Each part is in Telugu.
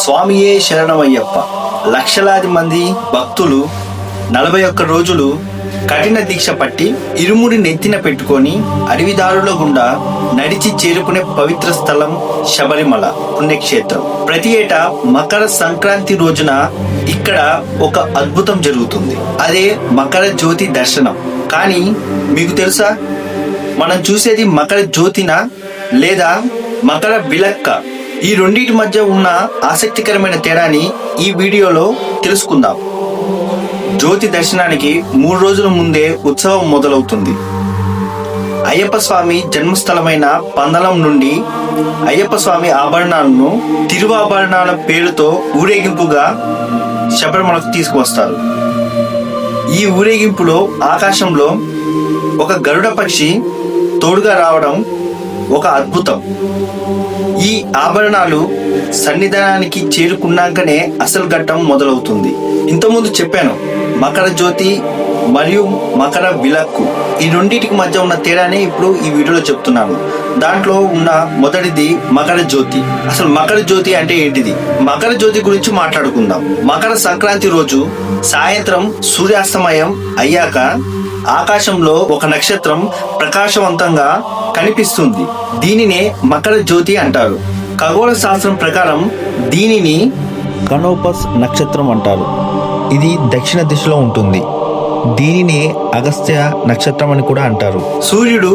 స్వామియే శరణమయ్యప్ప. లక్షలాది మంది భక్తులు 41 రోజులు కఠిన దీక్ష పట్టి ఇరుముడి నెత్తిన పెట్టుకొని అడవిదారుల గుండా నడిచి చేరుకునే పవిత్ర స్థలం శబరిమల పుణ్యక్షేత్రం. ప్రతి ఏటా మకర సంక్రాంతి రోజున ఇక్కడ ఒక అద్భుతం జరుగుతుంది. అదే మకర జ్యోతి దర్శనం. కానీ మీకు తెలుసా, మనం చూసేది మకర జ్యోతినా లేదా మకర విలక్క? ఈ రెండింటి మధ్య ఉన్న ఆసక్తికరమైన తేడాని ఈ వీడియోలో తెలుసుకుందాం. జ్యోతి దర్శనానికి 3 రోజుల ముందే ఉత్సవం మొదలవుతుంది. అయ్యప్ప స్వామి జన్మస్థలమైన పందలం నుండి అయ్యప్ప స్వామి ఆభరణాలను తిరువాభరణాల పేరుతో ఊరేగింపుగా శబరిమలకు తీసుకువస్తారు. ఈ ఊరేగింపులో ఆకాశంలో ఒక గరుడ పక్షి తోడుగా రావడం ఒక అద్భుతం. ఈ ఆభరణాలు సన్నిధానానికి చేరుకున్నాకనే అసలు ఘట్టం మొదలవుతుంది. ఇంతకుముందు చెప్పాను, మకర జ్యోతి మరియు మకర విలక్కు, ఈ రెండింటికి మధ్య ఉన్న తేడానే ఇప్పుడు ఈ వీడియోలో చెప్తున్నాను. దాంట్లో ఉన్న మొదటిది మకర జ్యోతి. అసలు మకర జ్యోతి అంటే ఏంటిది? మకర జ్యోతి గురించి మాట్లాడుకుందాం. మకర సంక్రాంతి రోజు సాయంత్రం సూర్యాస్తమయం అయ్యాక ఆకాశంలో ఒక నక్షత్రం ప్రకాశవంతంగా కనిపిస్తుంది. దీనినే మకర జ్యోతి అంటారు. ఖగోళ శాస్త్రం ప్రకారం దీనిని కనోపస్ నక్షత్రం అంటారు. ఇది దక్షిణ దిశలో ఉంటుంది. దీనిని అగస్త్య నక్షత్రం అని కూడా అంటారు. సూర్యుడు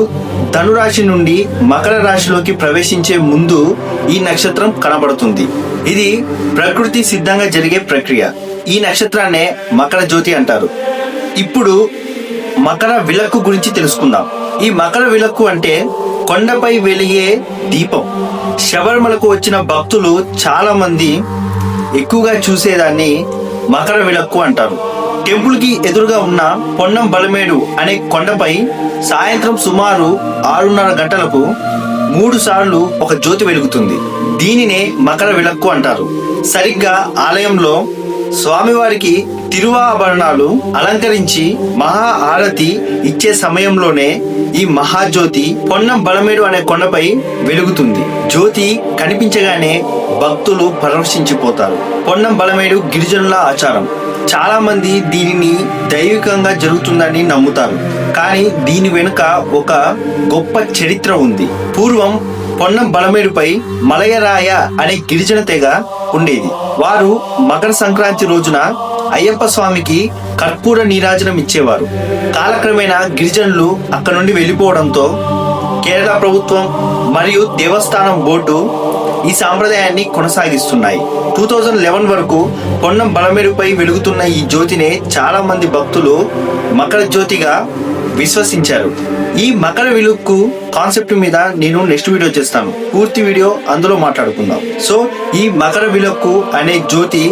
ధనురాశి నుండి మకర రాశిలోకి ప్రవేశించే ముందు ఈ నక్షత్రం కనబడుతుంది. ఇది ప్రకృతి సిద్ధంగా జరిగే ప్రక్రియ. ఈ నక్షత్రాన్నే మకర జ్యోతి అంటారు. ఇప్పుడు మకర విలక్కు గురించి తెలుసుకుందాం. ఈ మకర విలక్కు అంటే కొండపై వెలిగే దీపం. శబరిమలకు వచ్చిన భక్తులు చాలా మంది ఎక్కువగా చూసేదాన్ని మకర విలక్కు అంటారు. టెంపుల్ కి ఎదురుగా ఉన్న పొన్నం బలమేడు అనే కొండపై సాయంత్రం సుమారు 6:30 గంటలకు 3 సార్లు ఒక జ్యోతి వెలుగుతుంది. దీనినే మకర విలక్కు అంటారు. సరిగ్గా ఆలయంలో స్వామివారికి తిరువాభరణాలు అలంకరించి మహా ఆరతి ఇచ్చే సమయంలోనే ఈ మహాజ్యోతి పొన్నం బలమేడు అనే కొండపై వెలుగుతుంది. జ్యోతి కనిపించగానే భక్తులు పరవశించిపోతారు. పొన్నం బలమేడు గిరిజనుల ఆచారం. చాలా మంది దీనిని దైవికంగా జరుగుతుందని నమ్ముతారు. కానీ దీని వెనుక ఒక గొప్ప చరిత్ర ఉంది. పూర్వం పొన్నం బలమేడుపై మలయరాయ అనే గిరిజన తెగ ఉండేది. వారు మకర సంక్రాంతి రోజున అయ్యప్ప స్వామికి కర్పూర నీరాజనం ఇచ్చేవారు. కాలక్రమేణా గిరిజనులు అక్కడ నుండి వెళ్ళిపోవడంతో కేరళ ప్రభుత్వం మరియు దేవస్థానం బోర్డు ఈ సాంప్రదాయాన్ని కొనసాగిస్తున్నాయి. 2011 వరకు పొన్నం బలమేడుపై వెలుగుతున్న ఈ జ్యోతిని చాలా మంది భక్తులు మకర జ్యోతిగా విశ్వసించారు. ఈ మకర విలక్కు కాన్సెప్ట్ మీద నేను నెక్స్ట్ వీడియో చేస్తాను. పూర్తి వీడియో అందులో మాట్లాడుకుందాం. సో ఈ మకర విలక్కు అనే జ్యోతి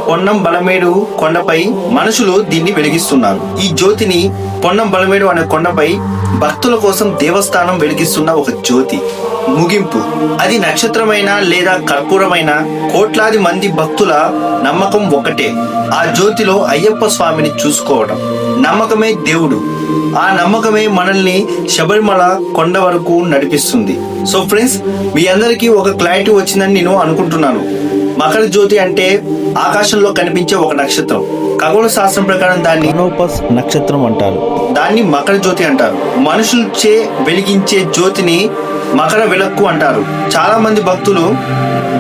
పొన్నం బలమేడు కొండపై మనుషులు దీన్ని వెలిగిస్తున్నారు. ఈ జ్యోతిని పొన్నం బలమేడు అనే కొండపై భక్తుల కోసం దేవస్థానం వెలిగిస్తున్న ఒక జ్యోతి. ముగింపు, అది నక్షత్రమైన లేదా కర్పూరమైన కోట్లాది మంది భక్తుల నమ్మకం ఒకటే. ఆ జ్యోతిలో అయ్యప్ప స్వామిని చూసుకోవడం. నమ్మకమే దేవుడు. ఆ నమ్మకమే మనల్ని శబరిమల కొండ వరకు నడిపిస్తుంది. సో ఫ్రెండ్స్, మీ అందరికీ ఒక క్లారిటీ వచ్చిందని నేను అనుకుంటున్నాను. మకర జ్యోతి అంటే ఆకాశంలో కనిపించే ఒక నక్షత్రం. ఖగోళ శాస్త్రం ప్రకారం దాన్ని కనోపస్ నక్షత్రం అంటారు. దాన్ని మకర జ్యోతి అంటారు. మనుషులచే వెలిగించే జ్యోతిని మకర విలక్కు అంటారు. చాలా మంది భక్తులు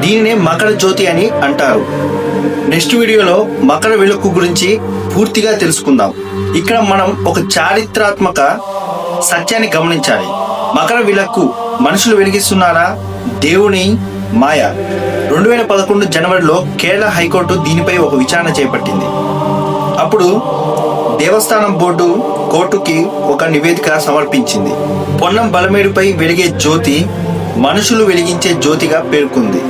దీనినే మకర జ్యోతి అని అంటారు. నెక్స్ట్ వీడియోలో మకర విలక్కు గురించి పూర్తిగా తెలుసుకుందాం. ఇక్కడ మనం ఒక చారిత్రాత్మక సత్యాన్ని గమనించాలి. మకర విలక్కు మనుషులు వెలిగిస్తున్నారా, దేవుని మాయ? 2011 జనవరిలో కేరళ హైకోర్టు దీనిపై ఒక విచారణ చేపట్టింది. అప్పుడు దేవస్థానం బోర్డు కోర్టుకి ఒక నివేదిక సమర్పించింది. పొన్నం బలమేడుపై వెలిగే జ్యోతి మనుషులు వెలిగించే జ్యోతిగా పేర్కొంది.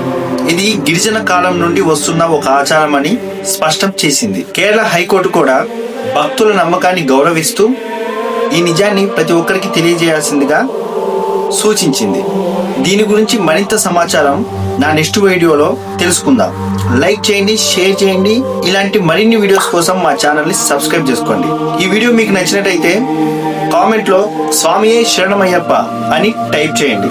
ఇది గిరిజన కాలం నుండి వస్తున్న ఒక ఆచారం అని స్పష్టం చేసింది. కేరళ హైకోర్టు కూడా భక్తుల నమ్మకాన్ని గౌరవిస్తూ ఈ నిజాన్ని ప్రతి ఒక్కరికి తెలియజేయాల్సిందిగా సూచించింది. దీని గురించి మరింత సమాచారం నా నెక్స్ట్ వీడియోలో తెలుసుకుందాం. లైక్ చేయండి, షేర్ చేయండి. ఇలాంటి మరిన్ని వీడియోస్ కోసం మా ఛానల్ని సబ్స్క్రైబ్ చేసుకోండి. ఈ వీడియో మీకు నచ్చినట్టయితే కామెంట్లో స్వామియే శరణమయ్యప్ప అని టైప్ చేయండి.